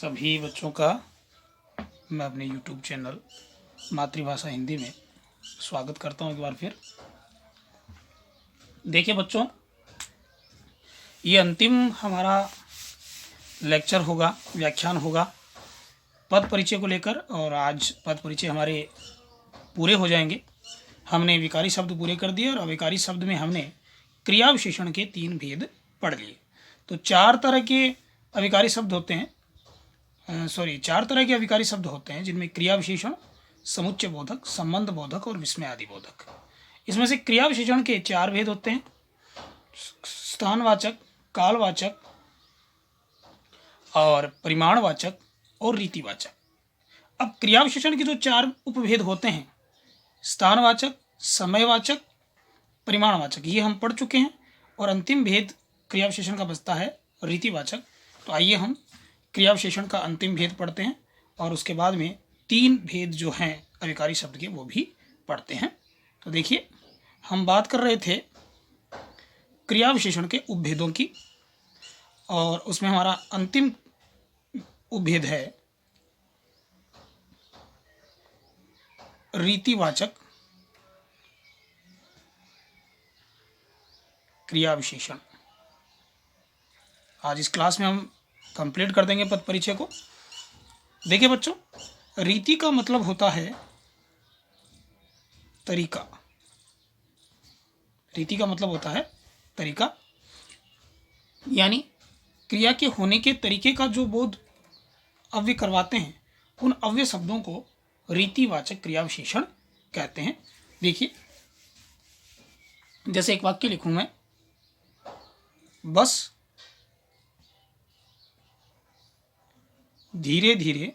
सभी बच्चों का मैं अपने YouTube चैनल मातृभाषा हिंदी में स्वागत करता हूँ एक बार फिर। देखिए बच्चों, ये अंतिम हमारा लेक्चर होगा, व्याख्यान होगा पद परिचय को लेकर, और आज पद परिचय हमारे पूरे हो जाएंगे। हमने विकारी शब्द पूरे कर दिए और अविकारी शब्द में हमने क्रिया विशेषण के 3 भेद पढ़ लिए। तो 4 तरह के अविकारी शब्द होते हैं, 4 तरह के अविकारी शब्द होते हैं, जिनमें क्रिया विशेषण, समुच्चय बोधक, संबंध बोधक और विस्मय आदि बोधक। इसमें से क्रिया विशेषण के 4 भेद होते हैं: स्थानवाचक, कालवाचक और परिमाणवाचक और रीतिवाचक। अब क्रिया विशेषण के जो 4 उपभेद होते हैं, स्थानवाचक, समयवाचक, परिमाणवाचक, ये हम पढ़ चुके हैं। और अंतिम भेद क्रिया विशेषण का बचता है रीतिवाचक। तो आइए हम क्रिया विशेषण का अंतिम भेद पढ़ते हैं और उसके बाद में 3 भेद जो हैं अविकारी शब्द के वो भी पढ़ते हैं। तो देखिए, हम बात कर रहे थे क्रिया विशेषण के उपभेदों की, और उसमें हमारा अंतिम उपभेद है रीतिवाचक क्रिया विशेषण। आज इस क्लास में हम कंप्लीट कर देंगे पद परिचय को। देखिए बच्चों, रीति का मतलब होता है तरीका। रीति का मतलब होता है तरीका, यानी क्रिया के होने के तरीके का जो बोध अव्यय करवाते हैं, उन अव्यय शब्दों को रीतिवाचक क्रिया विशेषण कहते हैं। देखिए, जैसे एक वाक्य लिखूं मैं, बस धीरे धीरे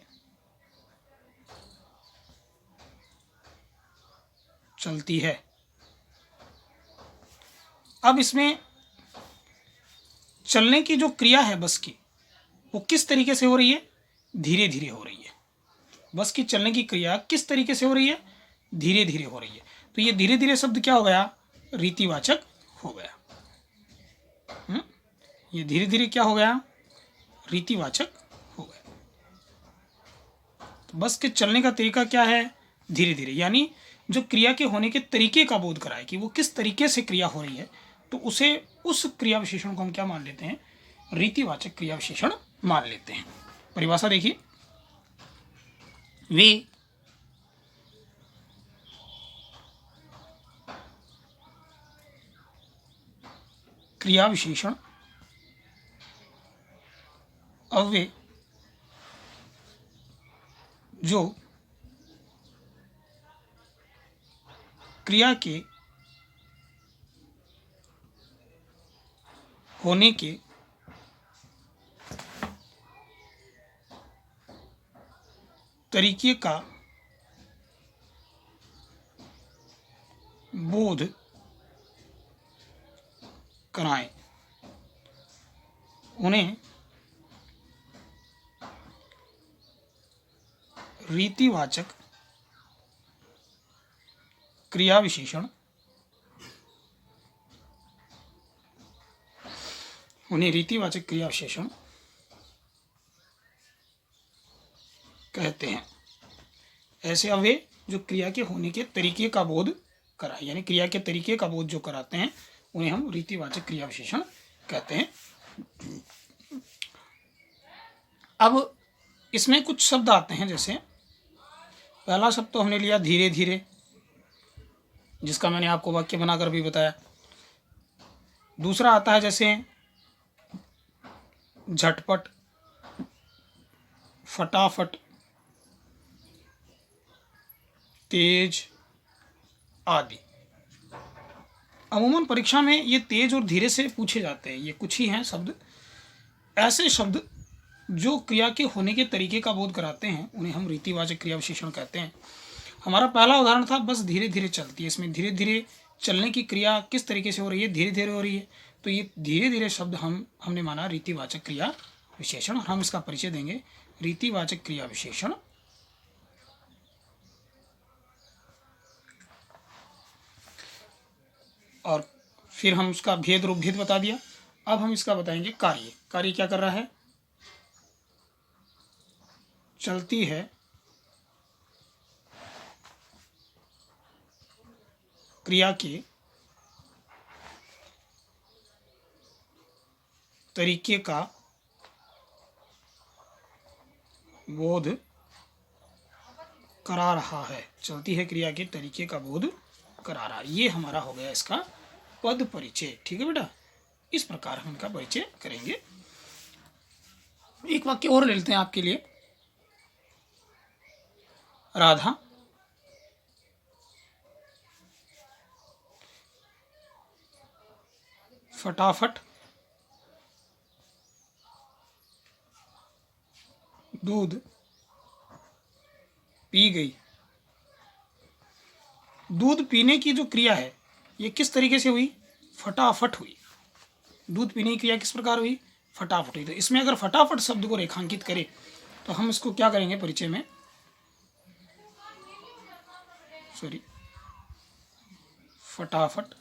चलती है। अब इसमें चलने की जो क्रिया है बस की, वो किस तरीके से हो रही है? धीरे धीरे हो रही है। बस की चलने की क्रिया किस तरीके से हो रही है? धीरे धीरे हो रही है। तो ये धीरे धीरे शब्द क्या हो गया? रीतिवाचक हो गया। ये धीरे धीरे क्या हो गया? रीतिवाचक हो गया। तो बस के चलने का तरीका क्या है? धीरे धीरे, यानी जो क्रिया के होने के तरीके का बोध कराए कि वो किस तरीके से क्रिया हो रही है, तो उसे, उस क्रिया विशेषण को हम क्या मान लेते हैं? रीतिवाचक क्रिया विशेषण मान लेते हैं। परिभाषा देखिए, वे क्रिया विशेषण अव्यय जो क्रिया के होने के तरीके का बोध कराएं, उन्हें रीतिवाचक क्रिया विशेषण कहते हैं। ऐसे अव्यय जो क्रिया के होने के तरीके का बोध कराए, यानी क्रिया के तरीके का बोध जो कराते हैं, उन्हें हम रीतिवाचक क्रिया विशेषण कहते हैं। अब इसमें कुछ शब्द आते हैं, जैसे पहला शब्द तो हमने लिया धीरे धीरे, जिसका मैंने आपको वाक्य बनाकर भी बताया। दूसरा आता है जैसे झटपट, फटाफट, तेज आदि। अमूमन परीक्षा में ये तेज और धीरे से पूछे जाते हैं। ये कुछ ही हैं शब्द, ऐसे शब्द जो क्रिया के होने के तरीके का बोध कराते हैं, उन्हें हम रीतिवाचक क्रिया विशेषण कहते हैं। हमारा पहला उदाहरण था बस धीरे धीरे चलती है। इसमें धीरे धीरे चलने की क्रिया किस तरीके से हो रही है? धीरे धीरे हो रही है। तो ये धीरे धीरे शब्द हमने माना रीतिवाचक क्रिया विशेषण, और हम इसका परिचय देंगे। रीतिवाचक क्रिया विशेषण और फिर हम उसका भेद और उपभेद बता दिया। अब हम इसका बताएंगे कार्य। कार्य क्या कर रहा है? चलती है क्रिया के तरीके का बोध करा रहा है। चलती है क्रिया के तरीके का बोध करा रहा है। ये हमारा हो गया इसका पद परिचय। ठीक है बेटा, इस प्रकार हम इनका परिचय करेंगे। एक वाक्य और ले लेते हैं आपके लिए। राधा फटाफट दूध पी गई। दूध पीने की जो क्रिया है ये किस तरीके से हुई? फटाफट हुई। दूध पीने की क्रिया किस प्रकार हुई? फटाफट हुई। तो इसमें अगर फटाफट शब्द को रेखांकित करें तो हम इसको क्या करेंगे परिचय में? फटाफट,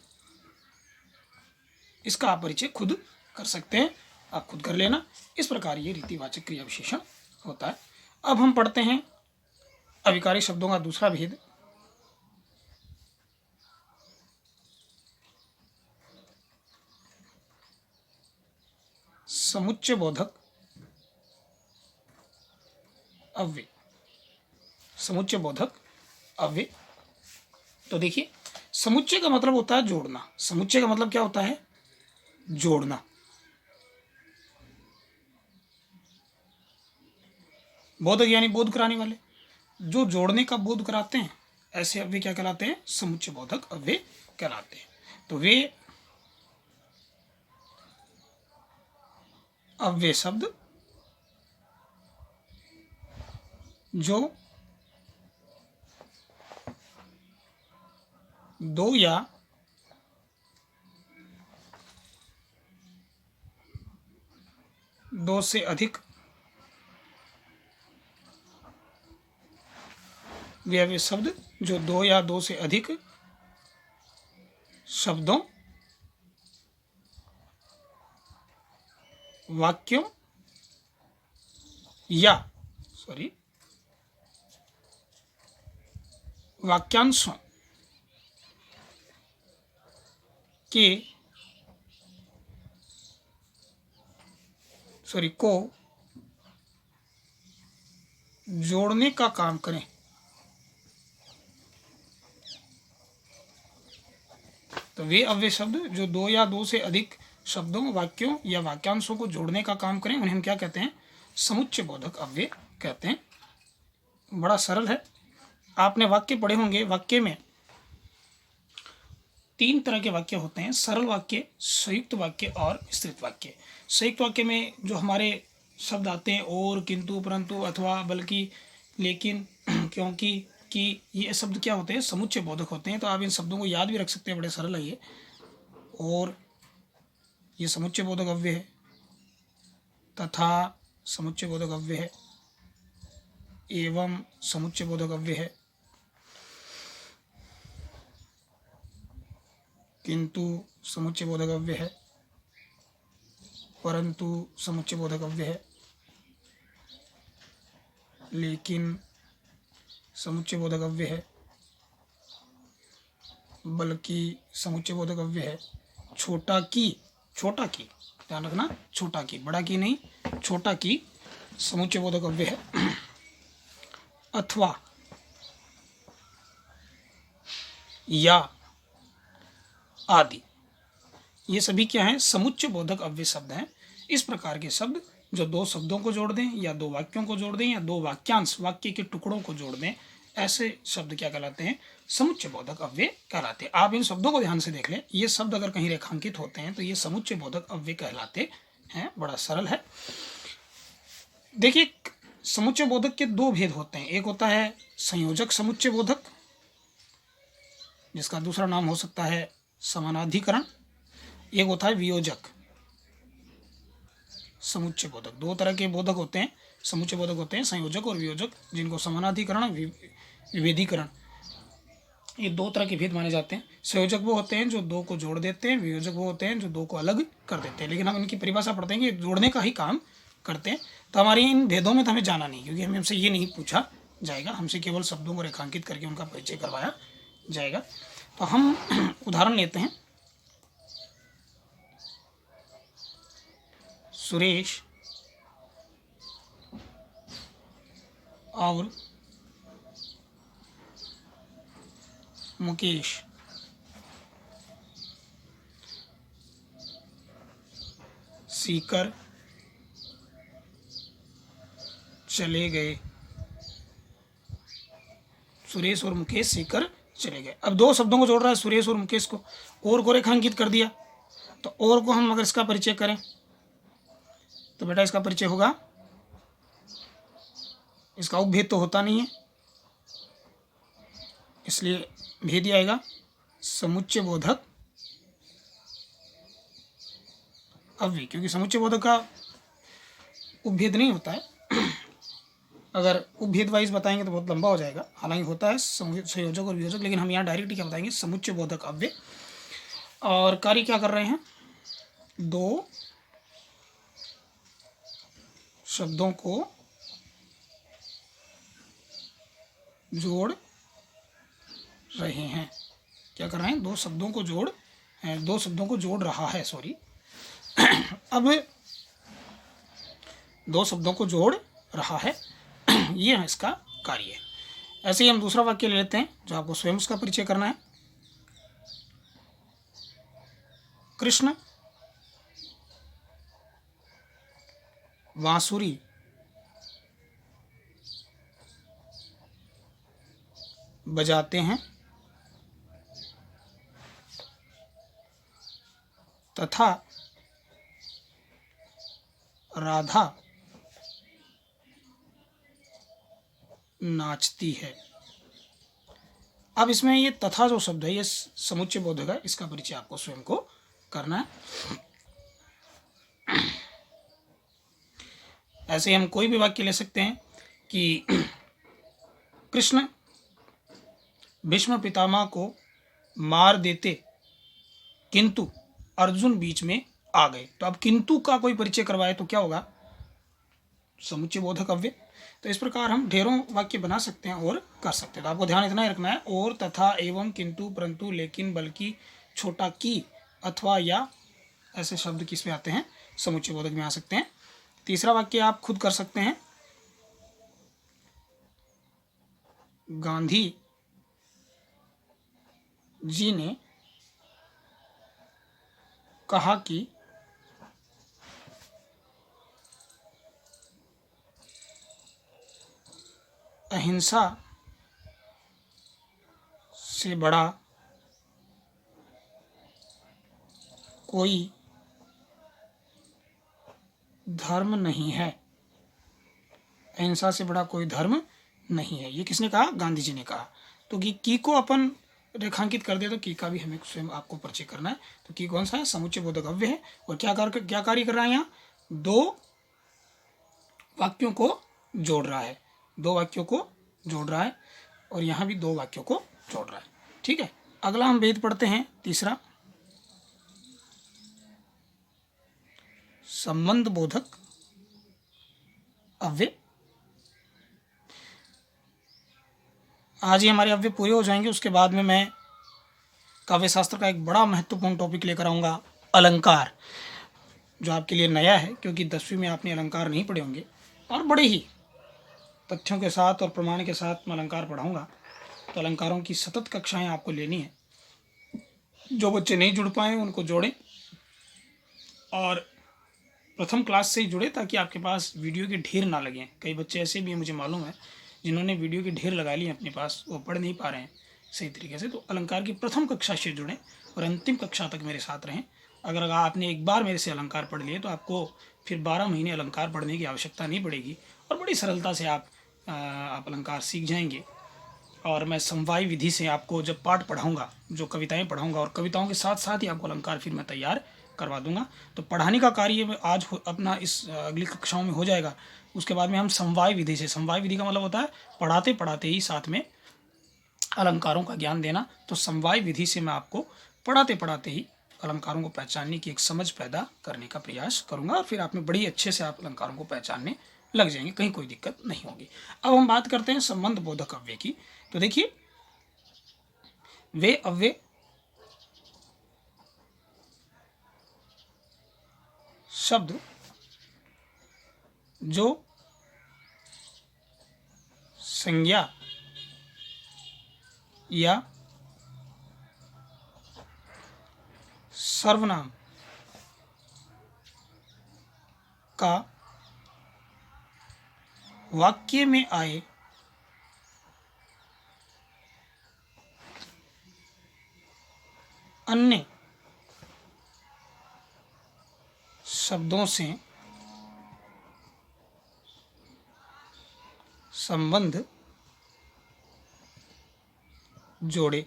इसका आप परिचय खुद कर सकते हैं, आप खुद कर लेना। इस प्रकार ये रीतिवाचक क्रिया विशेषण होता है। अब हम पढ़ते हैं अभिकारी शब्दों का दूसरा भेद। समुच्चय बोधक अव्यय। समुच्चय बोधक अव्यय। तो देखिए, समुच्चय का मतलब होता है जोड़ना। समुच्चय का मतलब क्या होता है? जोड़ना। बोधक यानी बोध कराने वाले, जो जोड़ने का बोध कराते हैं, ऐसे अव्यय क्या कहलाते हैं? समुच्चय बोधक अव्यय कहलाते हैं। तो वे अव्यय शब्द जो दो या दो से अधिक वे अव्यय शब्द जो दो या दो से अधिक शब्दों, वाक्यों या वाक्यांशों के को जोड़ने का काम करें। तो वे अव्यय शब्द जो दो या दो से अधिक शब्दों, वाक्यों या वाक्यांशों को जोड़ने का काम करें, उन्हें हम क्या कहते हैं? समुच्चय बोधक अव्यय कहते हैं। बड़ा सरल है। आपने वाक्य पढ़े होंगे। वाक्य में तीन तरह के वाक्य होते हैं: सरल वाक्य, संयुक्त वाक्य और मिश्रित वाक्य। संयुक्त वाक्य में जो हमारे शब्द आते हैं और, किंतु, परंतु, अथवा, बल्कि, लेकिन, क्योंकि, कि, ये शब्द क्या होते हैं? समुच्चय बोधक होते हैं। तो आप इन शब्दों को याद भी रख सकते हैं, बड़े सरल है ये। और ये समुच्चय बोधक अव्यय है, तथा समुच्चय बोधक अव्यय है, एवं समुच्चय बोधक अव्यय है, किंतु समुच्चय बोधक अव्यय है, परंतु समुच्चय बोधक अव्यय है, लेकिन समुच्चय बोधक अव्यय है, बल्कि समुच्चय बोधक अव्यय है, छोटा की, ध्यान रखना, छोटा की, बड़ा की नहीं, छोटा की समुच्चय बोधक अव्यय है, अथवा, या, आदि। ये सभी क्या हैं? समुच्चय बोधक अव्यय शब्द हैं। इस प्रकार के शब्द जो दो शब्दों को जोड़ दें, या दो वाक्यों को जोड़ दें, या दो वाक्यांश, वाक्य के टुकड़ों को जोड़ दें, ऐसे शब्द क्या कहलाते हैं? समुच्चय बोधक अव्यय कहलाते हैं। आप इन शब्दों को ध्यान से देख लें। ये शब्द अगर कहीं रेखांकित होते हैं तो ये समुच्चय बोधक अव्यय कहलाते हैं। बड़ा सरल है। देखिए, समुच्चय बोधक के दो भेद होते हैं। एक होता है संयोजक समुच्चय बोधक, जिसका दूसरा नाम हो सकता है समानाधिकरण। एक होता है वियोजक समुच्चय बोधक। दो तरह के बोधक होते हैं, समुच्चय बोधक होते हैं, संयोजक और वियोजक, जिनको समानाधिकरण, विभेदीकरण, ये दो तरह के भेद माने जाते हैं। संयोजक वो होते हैं जो दो को जोड़ देते हैं, वियोजक वो होते हैं जो दो को अलग कर देते हैं। लेकिन हम इनकी परिभाषा पढ़ते हैं कि जोड़ने का ही काम करते हैं। तो हमारे इन भेदों में तो हमें जाना नहीं, क्योंकि हमसे ये नहीं पूछा जाएगा, हमसे केवल शब्दों को रेखांकित करके उनका परिचय करवाया जाएगा। तो हम उदाहरण लेते हैं। सुरेश और मुकेश सीकर चले गए। सुरेश और मुकेश सीकर चले गए। अब दो शब्दों को जोड़ रहा है, सुरेश और मुकेश को, और को रेखांकित कर दिया। तो और को हम अगर इसका परिचय करें तो बेटा इसका परिचय होगा, इसका उपभेद तो होता नहीं है, इसलिए भेद ही आएगा समुच्चय बोधक अव्यय, क्योंकि समुच्चय बोधक का उपभेद नहीं होता है। अगर उपभेद वाइज बताएंगे तो बहुत लंबा हो जाएगा, हालांकि होता है संयोजक और वियोजक, लेकिन हम यहाँ डायरेक्ट क्या बताएंगे, समुच्चय बोधक अव्यय। और कार्य क्या कर रहे हैं, दो शब्दों को जोड़ रहे हैं। क्या कर रहे हैं, दो शब्दों को जोड़ रहा है, सॉरी। अब दो शब्दों को जोड़ रहा है, ये है इसका कार्य। ऐसे ही हम दूसरा वाक्य ले लेते हैं जो आपको स्वयं उसका परिचय करना है। कृष्ण बांसुरी बजाते हैं तथा राधा नाचती है। अब इसमें ये तथा जो शब्द है ये समुच्चय बोधक है, इसका परिचय आपको स्वयं को करना है। ऐसे हम कोई भी वाक्य ले सकते हैं कि कृष्ण भीष्म पितामह को मार देते किंतु अर्जुन बीच में आ गए। तो अब किंतु का कोई परिचय करवाए तो क्या होगा, समुच्चय बोधक अव्यय। तो इस प्रकार हम ढेरों वाक्य बना सकते हैं और कर सकते हैं। तो आपको ध्यान इतना ही रखना है, और तथा एवं किंतु परंतु लेकिन बल्कि छोटा की अथवा या ऐसे शब्द किस में आते हैं, समुच्चय बोधक में आ सकते हैं। तीसरा वाक्य आप खुद कर सकते हैं, गांधी जी ने कहा कि अहिंसा से बड़ा कोई धर्म नहीं है। अहिंसा से बड़ा कोई धर्म नहीं है, ये किसने कहा, गांधी जी ने कहा। तो की को अपन रेखांकित कर दे तो की का भी हमें स्वयं आपको परिचय करना है। तो की कौन सा है, समुच्चय बोधक अव्यय है। और क्या कार्य कर रहा है, यहाँ दो वाक्यों को जोड़ रहा है, दो वाक्यों को जोड़ रहा है, और यहाँ भी दो वाक्यों को जोड़ रहा है। ठीक है, अगला हम भेद पढ़ते हैं, तीसरा संबंध बोधक अव्यय। आज ही हमारे अव्यय पूरे हो जाएंगे, उसके बाद में मैं काव्य शास्त्र का एक बड़ा महत्वपूर्ण टॉपिक लेकर आऊँगा, अलंकार, जो आपके लिए नया है, क्योंकि 10वीं में आपने अलंकार नहीं पढ़े होंगे, और बड़े ही तथ्यों के साथ और प्रमाण के साथ मैं अलंकार पढ़ाऊँगा। तो अलंकारों की सतत कक्षाएं आपको लेनी है। जो बच्चे नहीं जुड़ पाए उनको जोड़ें, और प्रथम क्लास से ही जुड़े, ताकि आपके पास वीडियो के ढेर ना लगें। कई बच्चे ऐसे भी मुझे मालूम है जिन्होंने वीडियो के ढेर लगा लिए अपने पास, वो पढ़ नहीं पा रहे हैं सही तरीके से। तो अलंकार की प्रथम कक्षा से जुड़ें और अंतिम कक्षा तक मेरे साथ रहें। अगर आपने एक बार मेरे से अलंकार पढ़ लिए तो आपको फिर 12 महीने अलंकार पढ़ने की आवश्यकता नहीं पड़ेगी, और बड़ी सरलता से आप अलंकार सीख जाएंगे। और मैं समवाय विधि से आपको जब पाठ पढ़ाऊँगा, जो कविताएँ पढ़ाऊँगा, और कविताओं के साथ साथ ही आपको अलंकार फिर मैं तैयार करवा दूंगा। तो पढ़ाने का कार्य आज अपना इस अगली कक्षाओं में हो जाएगा। उसके बाद में हम समवाय विधि से, समवाय विधि का मतलब होता है पढ़ाते पढ़ाते ही साथ में अलंकारों का ज्ञान देना। तो समवाय विधि से मैं आपको पढ़ाते पढ़ाते ही अलंकारों को पहचानने की एक समझ पैदा करने का प्रयास करूंगा और फिर आप में बड़ी अच्छे से आप अलंकारों को पहचानने लग जाएंगे, कहीं कोई दिक्कत नहीं होगी। अब हम बात करते हैं संबंध बोधक अव्यय की। तो देखिए, वे अव्यय शब्द जो संज्ञा या सर्वनाम का वाक्य में आए अन्य शब्दों से संबंध जोड़े,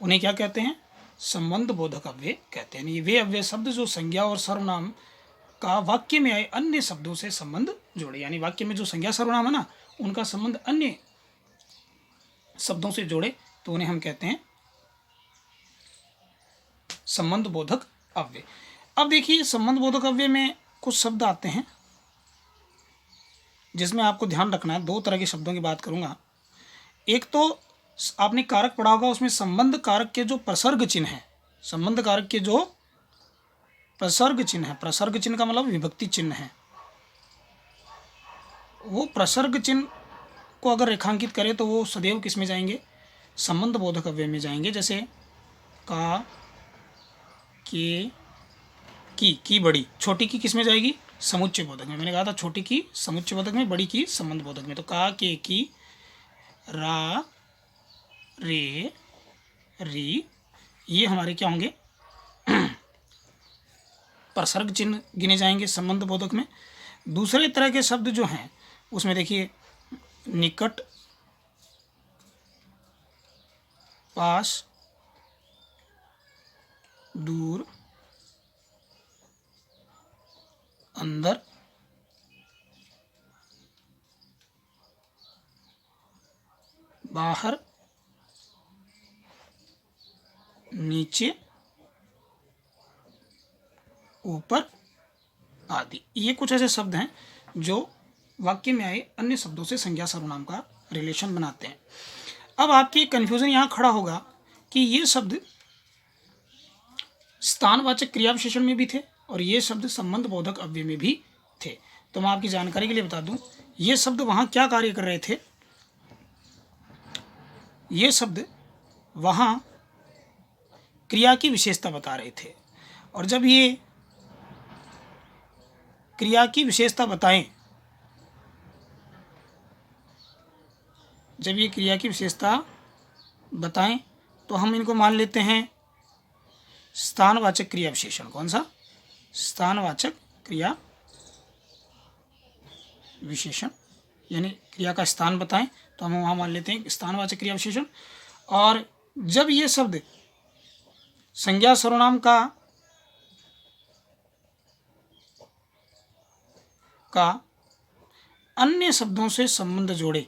उन्हें क्या कहते हैं? संबंध बोधक अव्यय कहते हैं। वे अव्यय शब्द जो संज्ञा और सर्वनाम का वाक्य में आए अन्य शब्दों से संबंध जोड़े, यानी वाक्य में जो संज्ञा सर्वनाम है ना, उनका संबंध अन्य शब्दों से जोड़े, तो उन्हें हम कहते हैं संबंध बोधक अव्यय। अब देखिए, संबंध बोधक अव्यय में कुछ शब्द आते हैं जिसमें आपको ध्यान रखना है। दो तरह के शब्दों की बात करूंगा। एक तो आपने कारक पढ़ा होगा, उसमें संबंध कारक के जो प्रसर्ग चिन्ह है, संबंध कारक के जो प्रसर्ग चिन्ह है, प्रसर्ग चिन्ह का मतलब विभक्ति चिन्ह है, वो प्रसर्ग चिन्ह को अगर रेखांकित करें तो वो सदैव किस में जाएंगे? संबंध बोधक अव्यय में जाएंगे। जैसे का, के, की बड़ी, छोटी की किस में जाएगी? समुच्चय बोधक में। मैंने कहा था छोटी की समुच्चय बोधक में, बड़ी की संबंध बोधक में। तो का, के, की, रा, रे, री, ये हमारे क्या होंगे? प्रसर्ग चिन्ह गिने जाएंगे संबंध बोधक में। दूसरे तरह के शब्द जो हैं उसमें देखिए, निकट, पास, दूर, अंदर, बाहर, नीचे, ऊपर आदि, ये कुछ ऐसे शब्द हैं जो वाक्य में आए अन्य शब्दों से संज्ञा सर्वनाम का रिलेशन बनाते हैं। अब आपकी कंफ्यूजन यहाँ खड़ा होगा कि ये शब्द स्थानवाचक क्रिया विशेषण में भी थे और ये शब्द संबंध बोधक अव्यय में भी थे। तो मैं आपकी जानकारी के लिए बता दूं, ये शब्द वहाँ क्या कार्य कर रहे थे? ये शब्द वहाँ क्रिया की विशेषता बता रहे थे, और जब ये क्रिया की विशेषता बताएं, जब ये क्रिया की विशेषता बताएं तो हम इनको मान लेते हैं स्थानवाचक क्रिया विशेषण। कौन सा? स्थानवाचक क्रिया विशेषण, यानी क्रिया का स्थान बताएं तो हम वहाँ मान लेते हैं स्थानवाचक क्रिया विशेषण। और जब ये शब्द संज्ञा सर्वनाम का अन्य शब्दों से संबंध जोड़े,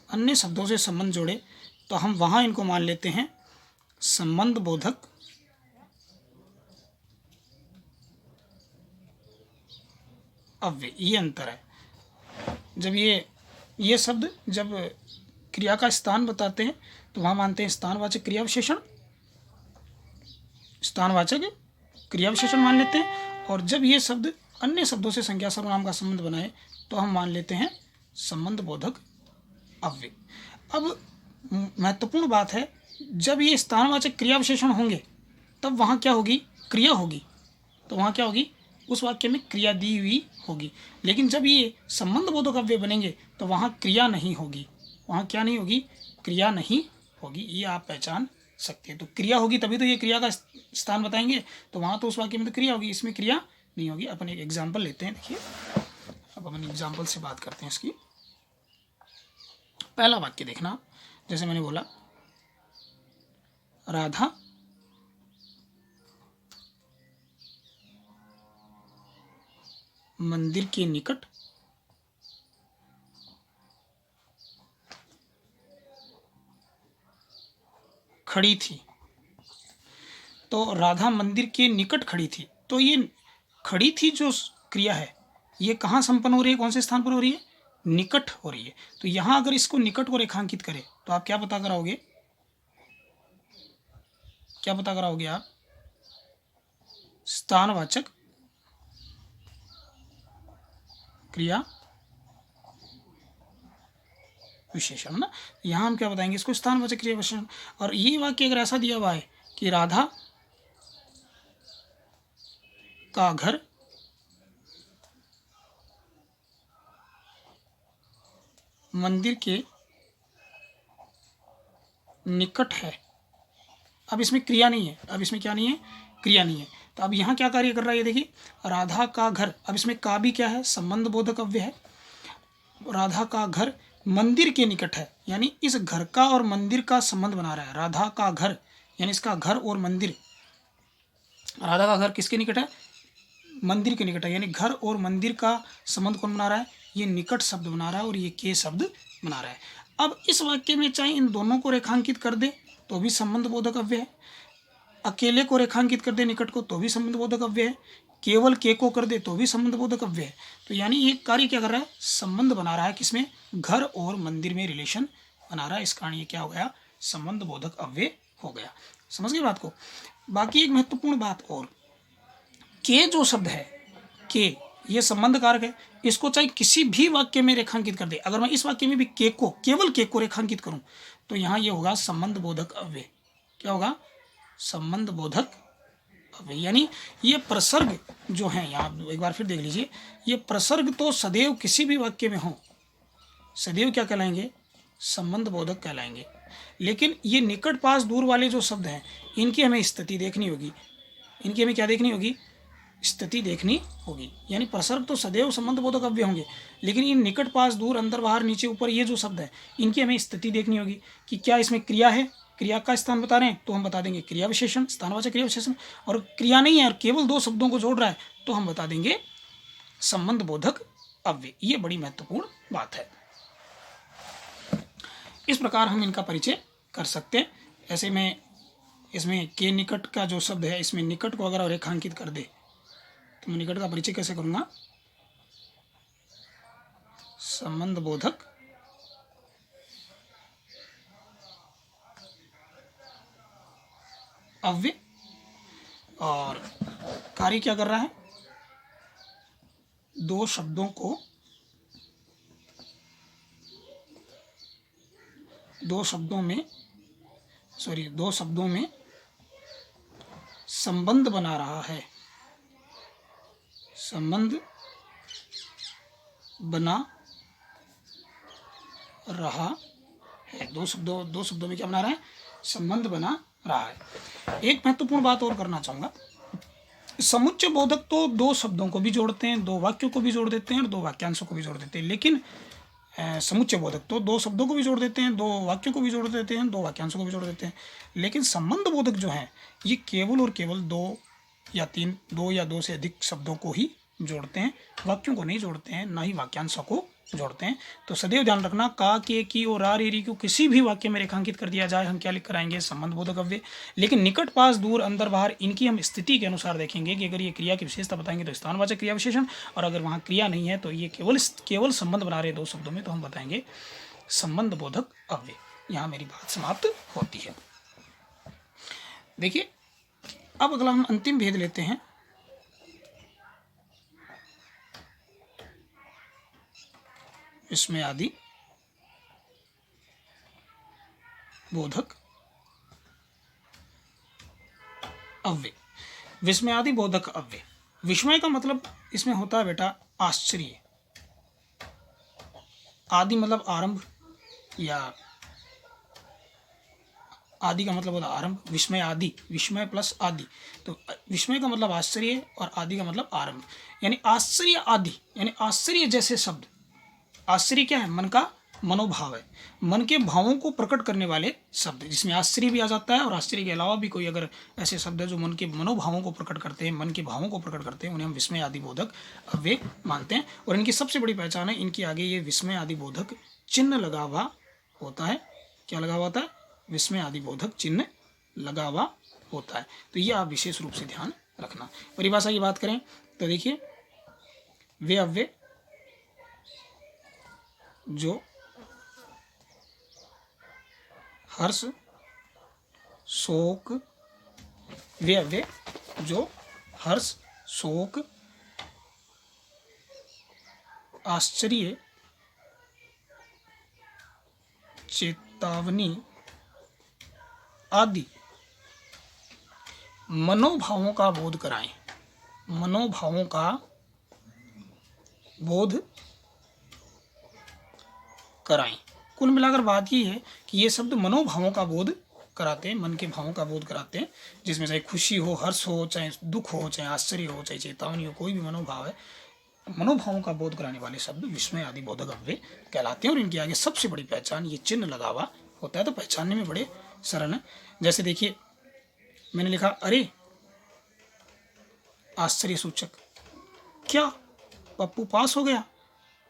अन्य शब्दों से संबंध जोड़े, तो हम वहाँ इनको मान लेते हैं संबंध बोधक अव्यय। ये अंतर है। जब ये शब्द जब क्रिया का स्थान बताते हैं तो वहाँ मानते हैं स्थानवाचक क्रिया विशेषण, स्थानवाचक क्रिया विशेषण मान लेते हैं, और जब ये शब्द अन्य शब्दों से संज्ञा सर्वनाम का संबंध बनाए तो हम मान लेते हैं संबंध बोधक अव्यय। अब महत्वपूर्ण बात है, जब ये स्थानवाचक क्रिया विशेषण होंगे तब वहाँ क्या होगी? क्रिया होगी। तो वहाँ क्या होगी? उस वाक्य में क्रिया दी हुई होगी। लेकिन जब ये संबंध बोधक अव्यय बनेंगे तो वहाँ क्रिया नहीं होगी। वहाँ क्या नहीं होगी? क्रिया नहीं होगी। ये आप पहचान सकते हैं। तो क्रिया होगी तभी तो ये क्रिया का स्थान बताएंगे, तो वहाँ तो उस वाक्य में तो क्रिया होगी, इसमें क्रिया नहीं होगी। अपन एक एग्जाम्पल लेते हैं। देखिए, अब अपन एग्जाम्पल से बात करते हैं इसकी। पहला वाक्य देखना, जैसे मैंने बोला, राधा मंदिर के निकट खड़ी थी, तो राधा मंदिर के निकट खड़ी थी। तो ये खड़ी थी जो क्रिया है ये कहाँ संपन्न हो रही है, कौन से स्थान पर हो रही है, निकट हो रही है। तो यहाँ अगर इसको निकट को रेखांकित करें तो आप क्या पता कराओगे, क्या पता कराओगे आप, स्थानवाचक क्रिया विशेषण ना। यहाँ हम क्या बताएंगे इसको, स्थानवाचक क्रिया विशेषण। और ये वाक्य अगर ऐसा दिया हुआ है कि राधा का घर मंदिर के निकट है, अब इसमें क्रिया नहीं है, अब इसमें क्या नहीं है, क्रिया नहीं है। तो अब यहाँ क्या कार्य कर रहा है ये देखिए, राधा का घर, अब इसमें का भी क्या है, संबंध बोधक अव्यय है। राधा का घर मंदिर के निकट है, यानी इस घर का और मंदिर का संबंध बना रहा है। राधा का घर यानी इसका घर और मंदिर, राधा का घर किसके निकट है, मंदिर के निकट है, यानी घर और मंदिर का संबंध कौन बना रहा है, ये निकट शब्द बना रहा है और ये के शब्द बना रहा है। अब इस वाक्य में चाहे इन दोनों को रेखांकित कर दे तो भी संबंध बोधक अव्यय है, अकेले को रेखांकित कर दे निकट को तो भी संबंध बोधक अव्यय है, केवल के को कर दे तो भी संबंध बोधक अव्यय है। तो यानी ये कार्य क्या कर रहा है, संबंध बना रहा है, किसमें, घर और मंदिर में रिलेशन बना रहा है। इस कारण ये क्या हो गया, संबंध बोधक अव्यय हो गया। समझ गए बात को। बाकी एक महत्वपूर्ण बात और, के जो शब्द है, के ये संबंध कारक है, इसको चाहे किसी भी वाक्य में रेखांकित कर दे, अगर मैं इस वाक्य में भी के को, केवल के को रेखांकित करूं तो यहाँ ये होगा संबंध बोधक अव्यय। क्या होगा, संबंध बोधक अव्यय। यानी ये प्रसर्ग जो है, यहाँ एक बार फिर देख लीजिए, ये प्रसर्ग तो सदैव किसी भी वाक्य में हो, सदैव क्या कहलाएंगे, संबंध बोधक कहलाएंगे। लेकिन ये निकट पास दूर वाले जो शब्द हैं इनकी हमें स्थिति देखनी होगी, इनकी हमें क्या देखनी होगी, स्थिति देखनी होगी। यानी प्रसर्ग तो सदैव संबंध बोधक अव्यय होंगे, लेकिन इन निकट पास दूर अंदर बाहर नीचे ऊपर ये जो शब्द है इनकी हमें स्थिति देखनी होगी कि क्या इसमें क्रिया है, क्रिया का स्थान बता रहे हैं तो हम बता देंगे क्रिया विशेषण, स्थानवाचक क्रिया विशेषण, और क्रिया नहीं है और केवल दो शब्दों को जोड़ रहा है तो हम बता देंगे संबंध बोधक अव्यय। ये बड़ी महत्वपूर्ण बात है। इस प्रकार हम इनका परिचय कर सकते हैं। ऐसे में इसमें के निकट का जो शब्द है, इसमें निकट को अगर रेखांकित कर दे तो मैं निकट का परिचय कैसे करूंगा, संबंध बोधक अव्यय। और कार्य क्या कर रहा है, दो शब्दों में संबंध बना रहा है, संबंध बना रहा है। दो शब्दों में क्या बना रहा है, संबंध बना रहा है। एक महत्वपूर्ण बात और करना चाहूंगा, समुच्चय बोधक तो दो शब्दों को भी जोड़ते हैं, दो वाक्यों को भी जोड़ देते हैं और दो वाक्यांशों को भी जोड़ देते हैं। लेकिन समुच्चय बोधक तो दो शब्दों को भी जोड़ देते हैं, दो वाक्यों को भी जोड़ देते हैं, दो वाक्यांशों को भी जोड़ देते हैं। लेकिन संबंध बोधक जो है ये केवल और केवल दो या दो से अधिक शब्दों को ही जोड़ते हैं, वाक्यों को नहीं जोड़ते हैं, ना ही वाक्यांशों को जोड़ते हैं। तो सदैव ध्यान रखना, का, के, की और रा, रे, री को किसी भी वाक्य में रेखांकित कर दिया जाए हम क्या लिख कर आएंगे, संबंध बोधक अव्यय। लेकिन निकट पास दूर अंदर बाहर इनकी हम स्थिति के अनुसार देखेंगे कि अगर ये क्रिया की विशेषता बताएंगे तो स्थानवाचक क्रिया विशेषण, और अगर वहाँ क्रिया नहीं है तो ये केवल संबंध बना रहे दो शब्दों में तो हम बताएंगे संबंध बोधक अव्यय। यहाँ मेरी बात समाप्त होती है। देखिए अब अगला हम अंतिम भेद लेते हैं, विस्मयादि बोधक अव्यय। विस्मयादि बोधक अव्यय, विस्मय का मतलब इसमें होता है बेटा आश्चर्य, आदि मतलब आरंभ, या आदि का मतलब होता है आरंभ, विस्मय आदि, विस्मय प्लस आदि। तो विस्मय का मतलब आश्चर्य और आदि का मतलब आरंभ, यानी आश्चर्य आदि, यानी आश्चर्य जैसे शब्द। आश्चर्य क्या है, मन का मनोभाव है, मन के भावों को प्रकट करने वाले शब्द, जिसमें आश्चर्य भी आ जाता है और आश्चर्य के अलावा भी कोई अगर ऐसे शब्द है जो मन के मनोभावों को प्रकट करते हैं, मन के भावों को प्रकट करते हैं, उन्हें हम विस्मय आदि बोधक अव्यय मानते हैं। और इनकी सबसे बड़ी पहचान है, इनके आगे ये विस्मय आदि बोधक चिन्ह लगा हुआ होता है। क्या लगा हुआ होता है, विस्मय आदि बोधक चिन्ह लगा हुआ होता है। तो ये आप विशेष रूप से ध्यान रखना। परिभाषा की बात करें तो देखिए, वे अव्यय जो हर्ष शोक, वे अव्यय जो हर्ष शोक आश्चर्य चेतावनी आदि मनोभावों का बोध कराएं, मनोभावों का बोध कराएं। कुल मिलाकर बात ये है कि ये शब्द मनोभावों का बोध कराते हैं, मन के भावों का बोध कराते हैं, जिसमें चाहे खुशी हो, हर्ष हो, चाहे दुख हो, चाहे आश्चर्य हो, चाहे चेतावनी हो, कोई भी मनोभाव है, मनोभावों का बोध कराने वाले शब्द विस्मय आदि बोधक अव्यय कहलाते हैं। और इनके आगे सबसे बड़ी पहचान ये चिन्ह लगा हुआ होता है, तो पहचानने में बड़े सरल है। जैसे देखिए, मैंने लिखा अरे आश्चर्य सूचक, क्या पप्पू पास हो गया,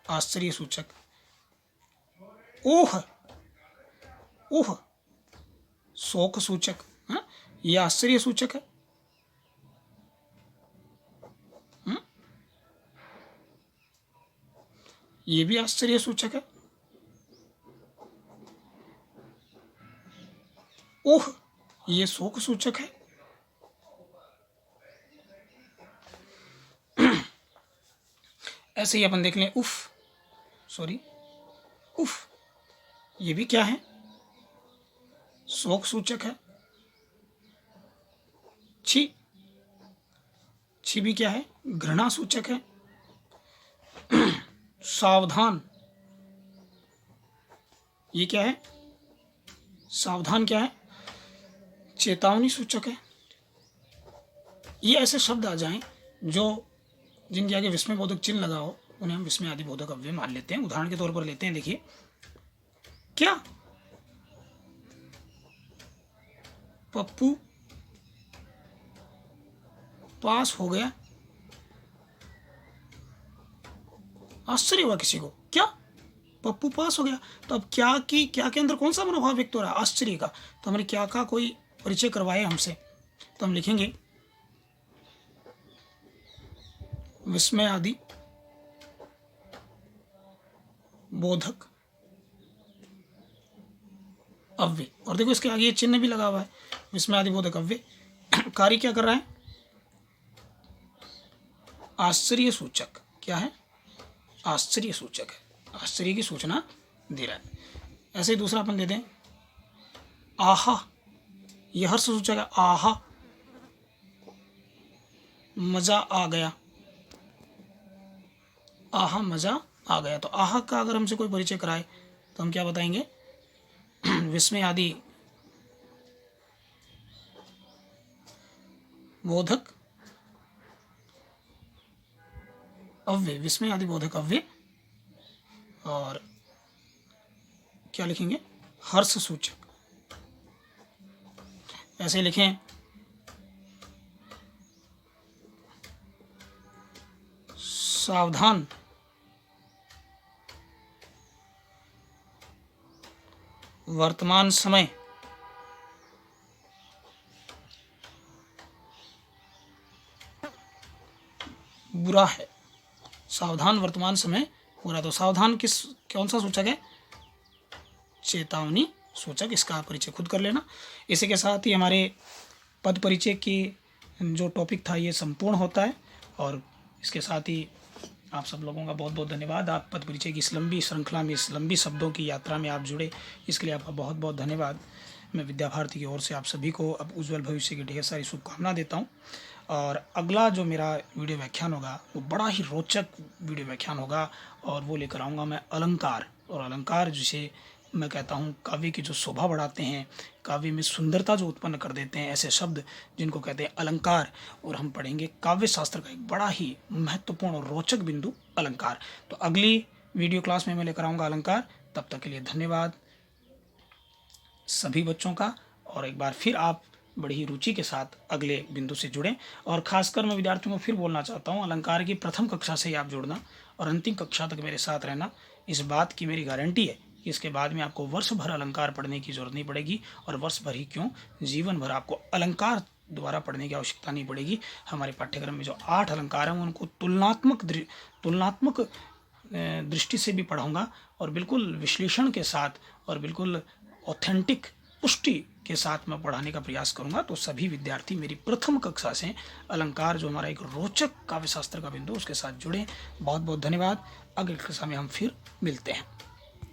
आश्चर्य सूचक। ओह, ओह शोक सूचक, यह आश्चर्य सूचक है। ये भी आश्चर्य सूचक है। ओह, ये शोक सूचक है। ऐसे ही अपन देख लें उफ, सॉरी उफ, ये भी क्या है, शोक सूचक है। छी, छी भी क्या है, घृणा सूचक है। सावधान, ये क्या है, सावधान क्या है, चेतावनी सूचक है। ये ऐसे शब्द आ जाएं जो जिनके आगे विस्मय बोधक चिन्ह लगा हो, उन्हें हम विस्मय आदि बोधक अव्यय मान लेते हैं। उदाहरण के तौर पर लेते हैं, देखिए, क्या पप्पू पास हो गया, आश्चर्य हुआ किसी को, क्या पप्पू पास हो गया। तो अब क्या की क्या के अंदर कौन सा मनोभाव व्यक्त हो रहा है, आश्चर्य का। तो हमने क्या का कोई परिचय करवाए हमसे, तो हम लिखेंगे विस्मय आदि बोधक अव्यय। और देखो इसके आगे ये चिन्ह भी लगा हुआ है, विस्मय आदि बोधक अव्यय। कार्य क्या कर रहा है, आश्चर्य सूचक। क्या है, आश्चर्य सूचक है, आश्चर्य की सूचना दे रहा है। ऐसे ही दूसरा अपन देते हैं आहा, यह हर्ष सूचक है। आहा, मजा आ गया, आहा मजा आ गया। तो आहा का अगर हमसे कोई परिचय कराए तो हम क्या बताएंगे, विस्मय आदि बोधक अव्यय, विस्मय आदि बोधक अव्यय। और क्या लिखेंगे, हर्ष सूचक। ऐसे लिखें सावधान, वर्तमान समय बुरा है, सावधान वर्तमान समय बुरा। तो सावधान किस कौन सा सूचक है, चेतावनी सूचक। इसका परिचय खुद कर लेना। इसी के साथ ही हमारे पद परिचय की जो टॉपिक था ये संपूर्ण होता है। और इसके साथ ही आप सब लोगों का बहुत बहुत धन्यवाद। आप पद परिचय की इस लंबी श्रृंखला में, इस लंबी शब्दों की यात्रा में आप जुड़े, इसके लिए आपका बहुत बहुत धन्यवाद। मैं विद्या भारती की ओर से आप सभी को अब उज्ज्वल भविष्य की ढेर सारी शुभकामना देता हूँ। और अगला जो मेरा वीडियो व्याख्यान होगा वो बड़ा ही रोचक वीडियो व्याख्यान होगा, और वो लेकर आऊँगा मैं अलंकार। और अलंकार जिसे मैं कहता हूँ काव्य की जो शोभा बढ़ाते हैं, काव्य में सुंदरता जो उत्पन्न कर देते हैं, ऐसे शब्द जिनको कहते हैं अलंकार। और हम पढ़ेंगे काव्य शास्त्र का एक बड़ा ही महत्वपूर्ण और रोचक बिंदु अलंकार। तो अगली वीडियो क्लास में मैं लेकर आऊँगा अलंकार। तब तक के लिए धन्यवाद सभी बच्चों का। और एक बार फिर आप बड़ी ही रुचि के साथ अगले बिंदु से जुड़ें। और खासकर मैं विद्यार्थियों को फिर बोलना चाहता हूँ, अलंकार की प्रथम कक्षा से ही आप जुड़ना और अंतिम कक्षा तक मेरे साथ रहना। इस बात की मेरी गारंटी है कि इसके बाद में आपको वर्ष भर अलंकार पढ़ने की जरूरत नहीं पड़ेगी, और वर्ष भर ही क्यों, जीवन भर आपको अलंकार द्वारा पढ़ने की आवश्यकता नहीं पड़ेगी। हमारे पाठ्यक्रम में जो 8 अलंकार हैं उनको तुलनात्मक दृष्टि से भी पढ़ाऊंगा, और बिल्कुल विश्लेषण के साथ और बिल्कुल ऑथेंटिक पुष्टि के साथ मैं पढ़ाने का प्रयास करूंगा। तो सभी विद्यार्थी मेरी प्रथम कक्षा से अलंकार, जो हमारा एक रोचक काव्य शास्त्र का बिंदु, उसके साथ जुड़े। बहुत बहुत धन्यवाद। अगली कक्षा में हम फिर मिलते हैं।